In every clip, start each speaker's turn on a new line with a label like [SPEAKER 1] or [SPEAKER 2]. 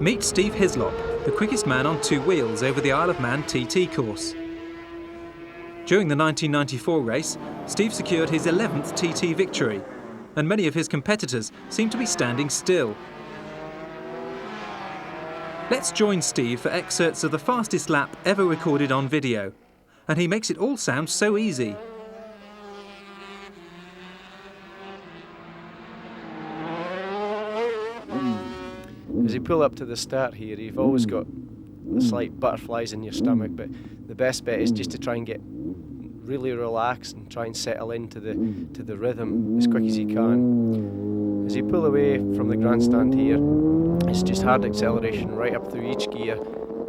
[SPEAKER 1] Meet Steve Hislop, the quickest man on two wheels over the Isle of Man TT course. During the 1994 race, Steve secured his 11th TT victory, and many of his competitors seem to be standing still. Let's join Steve for excerpts of the fastest lap ever recorded on video, and he makes it all sound so easy.
[SPEAKER 2] As you pull up to the start here, you've always got the slight butterflies in your stomach, but the best bet is just to try and get really relaxed and try and settle into the rhythm as quick as you can. As you pull away from the grandstand here, it's just hard acceleration right up through each gear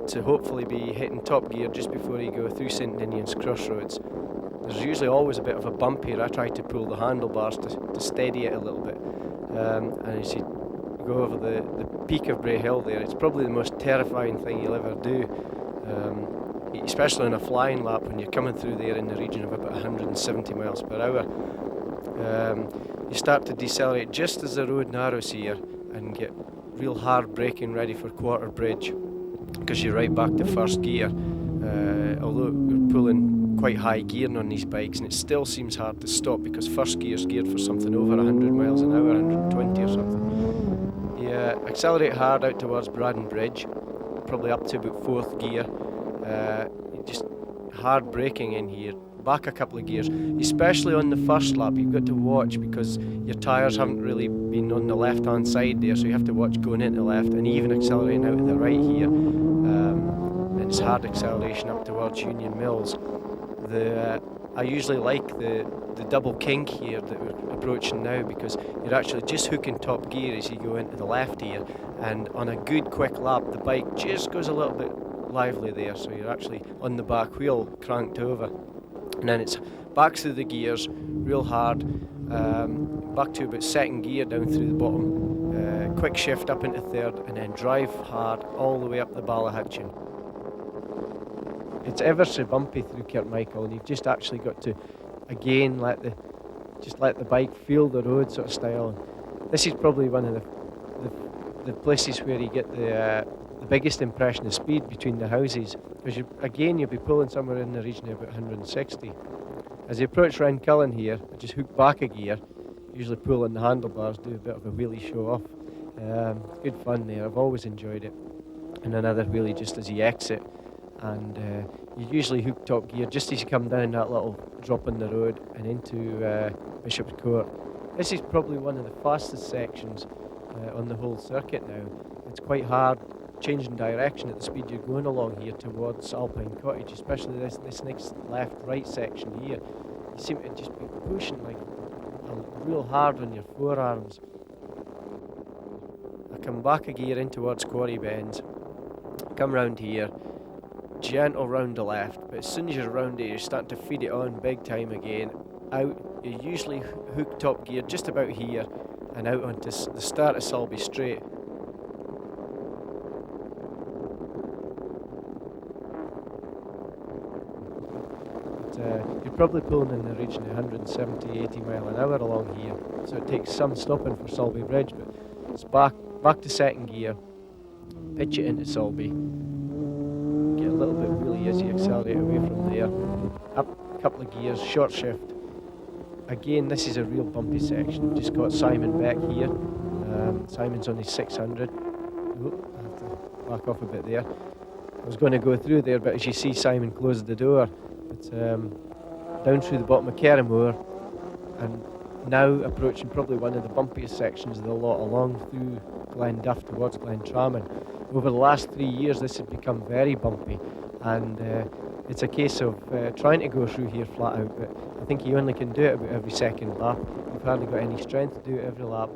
[SPEAKER 2] to hopefully be hitting top gear just before you go through St Ninian's Crossroads. There's usually always a bit of a bump here. I try to pull the handlebars to steady it a little bit, and as you go over the peak of Bray Hill there, it's probably the most terrifying thing you'll ever do, especially on a flying lap when you're coming through there in the region of about 170 miles per hour. You start to decelerate just as the road narrows here and get real hard braking ready for quarter bridge, because you're right back to first gear, although we're pulling quite high gearing on these bikes, and it still seems hard to stop because first gear's geared for something over 100 miles an hour, 120 or something. You accelerate hard out towards Braddon Bridge, probably up to about fourth gear. Just hard braking in here, back a couple of gears, especially on the first lap. You've got to watch because your tyres haven't really been on the left hand side there, so you have to watch going into the left and even accelerating out to the right here. And it's hard acceleration up towards Union Mills. I usually like the double kink here that we're approaching now, because you're actually just hooking top gear as you go into the left here, and on a good quick lap the bike just goes a little bit lively there, so you're actually on the back wheel cranked over, and then it's back through the gears real hard, back to about second gear down through the bottom, quick shift up into third, and then drive hard all the way up the Ballahutchin. It's ever so bumpy through Kirkmichael, and you've just actually got to again let the bike feel the road sort of style. This is probably one of the places where you get the biggest impression of speed between the houses, because you'll be pulling somewhere in the region of about 160. As you approach round Cullen here, I just hook back a gear, usually pull on the handlebars, do a bit of a wheelie show off. Good fun there, I've always enjoyed it. And another wheelie just as you exit, and you usually hook top gear just as you come down that little drop in the road and into Bishop's Court. This is probably one of the fastest sections on the whole circuit now. It's quite hard changing direction at the speed you're going along here towards Alpine Cottage, especially this next left-right section here. You seem to just be pushing like real hard on your forearms. I come back a gear in towards Quarry Bends, come round here, gentle round the left, but as soon as you're around it, you're starting to feed it on big time again. Out, you usually hook top gear just about here and out onto the start of Sulby Straight. But, you're probably pulling in the region of 170, 80 mile an hour along here, so it takes some stopping for Sulby Bridge, but it's back to second gear, pitch it into Sulby, get a little bit wheelie as you accelerate away from there, up a couple of gears, short shift. Again, this is a real bumpy section. We've just got Simon Beck here. Simon's on his 600. Oop, I have to back off a bit there. I was going to go through there, but as you see, Simon closed the door. But down through the bottom of Kerrymore, and now approaching probably one of the bumpiest sections of the lot, along through Glenduff towards Glentrammon. Over the last 3 years, this has become very bumpy, and it's a case of trying to go through here flat out, but I think you only can do it about every second lap. You've hardly got any strength to do it every lap.